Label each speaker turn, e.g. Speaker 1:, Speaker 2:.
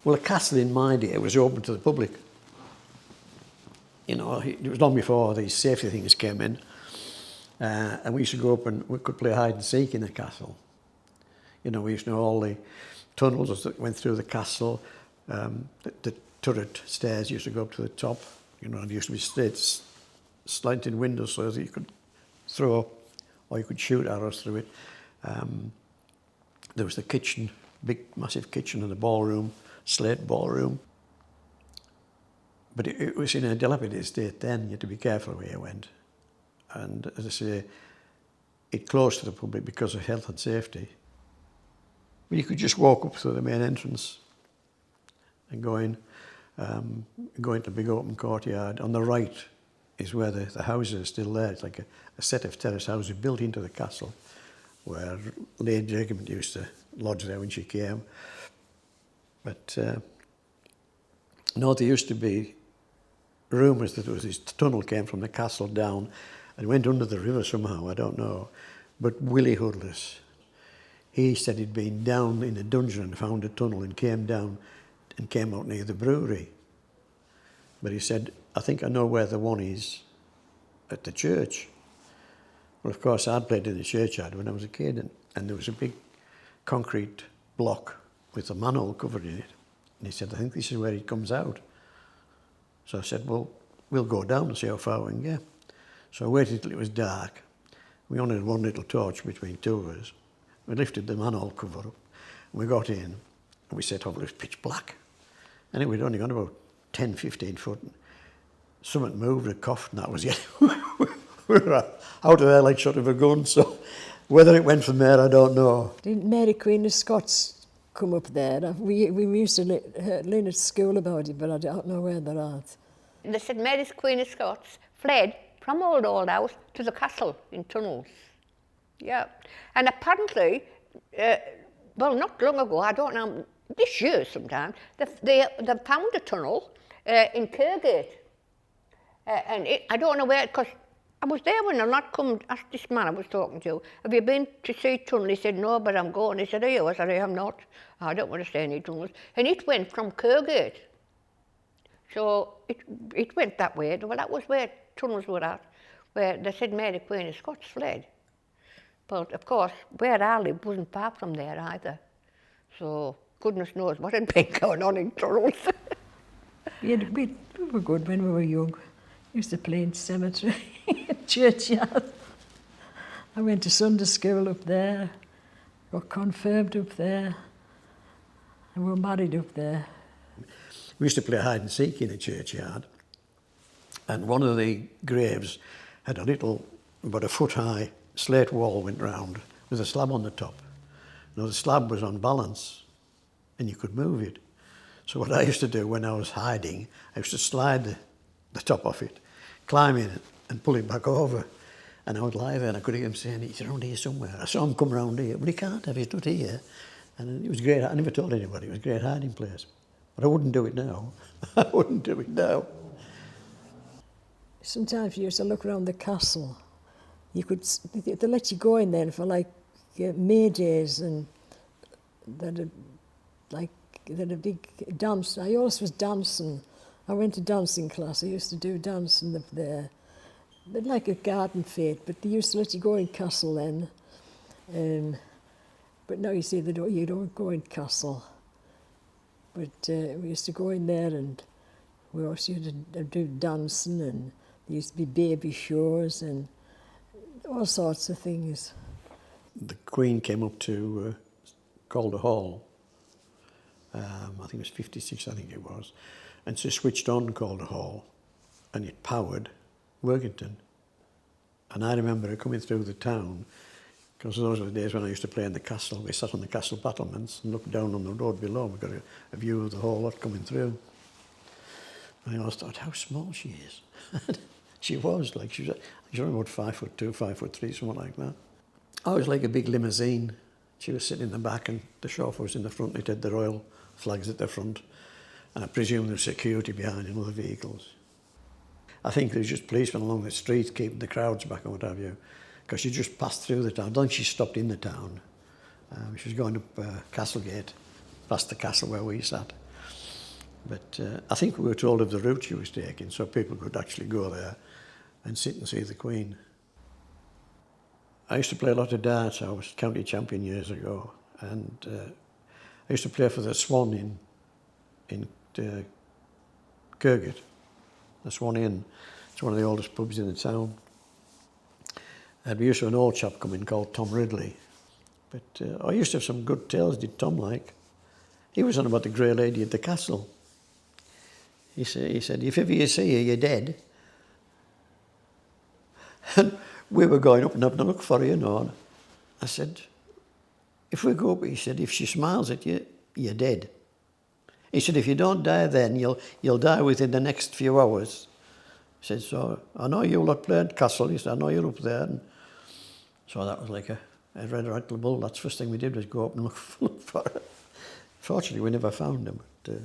Speaker 1: Well, the castle in my day was open to the public. You know, it was long before these safety things came in. And we used to go up and we could play hide and seek in the castle. You know, we used to know all the tunnels that went through the castle. The turret stairs used to go up to the top. You know, there used to be straight slanting windows so that you could throw or you could shoot arrows through it. There was the kitchen, big massive kitchen and the ballroom, slate ballroom. But it was in a dilapidated state then. You had to be careful where you went. And as I say, it closed to the public because of health and safety. But you could just walk up through the main entrance and go into the big open courtyard. On the right is where the houses are still there. It's like a set of terrace houses built into the castle where Lady Regiment used to lodge there when she came. But no, there used to be rumours that there was this tunnel came from the castle down and went under the river somehow, I don't know. But Willie Hoodless, he said he'd been down in a dungeon and found a tunnel and came down and came out near the brewery. But he said, I think I know where the one is at the church. Well, of course, I'd played in the churchyard when I was a kid, and there was a big concrete block with a manhole covered in it. And he said, I think this is where it comes out. So I said, well, we'll go down and see how far we can get. So I waited till it was dark. We only had one little torch between two of us. We lifted the manhole cover up, and we got in, and we set off. It was pitch black. And it we'd only gone about 10, 15 foot. And something moved, a cough, and that was it. We were out of there like shot of a gun, so whether it went from there, I don't know.
Speaker 2: Didn't Mary Queen of Scots come up there? We used to learn at school about it, but I don't know where they're at.
Speaker 3: They said Mary's Queen of Scots fled from old house to the castle in tunnels. Yeah. And apparently, well, not long ago, I don't know, this year sometime, they found a tunnel in Kirkgate. And I don't know where, because I was there when the lad come, asked this man I was talking to, have you been to see tunnel? He said, no, but I'm going. He said, are you? I said, I am not. I don't want to see any tunnels. And it went from Kirkgate. So it went that way. Well, that was where tunnels were at, where they said Mary Queen of Scots fled. But of course, where I lived wasn't far from there either. So goodness knows what had been going on in tunnels.
Speaker 2: We were good when we were young. Used to play in cemetery, churchyard. I went to Sunday school up there, got confirmed up there, and we were married up there.
Speaker 1: We used to play hide and seek in a churchyard, and one of the graves had a little, about a foot high, slate wall went round with a slab on the top. Now the slab was on balance, and you could move it. So what I used to do when I was hiding, I used to slide the top off it, climb in it, and pull it back over. And I would lie there, and I could hear him saying, he's around here somewhere. I saw him come around here, but he can't have, he's not here. And it was great. I never told anybody. It was a great hiding place. But I wouldn't do it now. I wouldn't do it now.
Speaker 2: Sometimes you used to look around the castle. They let you go in there for like May days, and they had a big dance. I always was dancing. I went to dancing class. I used to do dancing up there. But like a garden fete, but they used to let you go in castle then. But now you see you don't go in castle. But we used to go in there, and we also used to do dancing, and there used to be baby shows and all sorts of things.
Speaker 1: The Queen came up to Calder Hall. I think it was 56, I think it was. And she switched on Calder Hall, and it powered Workington. And I remember her coming through the town, because those were the days when I used to play in the castle. We sat on the castle battlements and looked down on the road below. We got a view of the whole lot coming through. And I always thought how small she is. She was only about 5'2", 5'3", something like that. I was like a big limousine. She was sitting in the back, and the chauffeur was in the front. It had the royal flags at the front, and I presume there was security behind in other vehicles. I think there was just policemen along the street keeping the crowds back and what have you, because she just passed through the town. I don't think she stopped in the town. She was going up Castlegate, past the castle where we sat. But I think we were told of the route she was taking, so people could actually go there and sit and see the Queen. I used to play a lot of darts. I was county champion years ago, and I used to play for the Swan in Kirgate. The Swan Inn. It's one of the oldest pubs in the town. And we used to have an old chap come in called Tom Ridley. But I used to have some good tales, did Tom like. He was on about the Grey Lady at the castle. He said, if ever you see her, you're dead. And we were going up and having a look for her, you know. And I said, if we go up, he said, if she smiles at you, you're dead. He said, if you don't die then, you'll die within the next few hours. He said, so I know you lot play at Castle. He said, I know you're up there. And so that was like a red rattle bull. That's the first thing we did was go up and look for her. Fortunately, we never found him. But,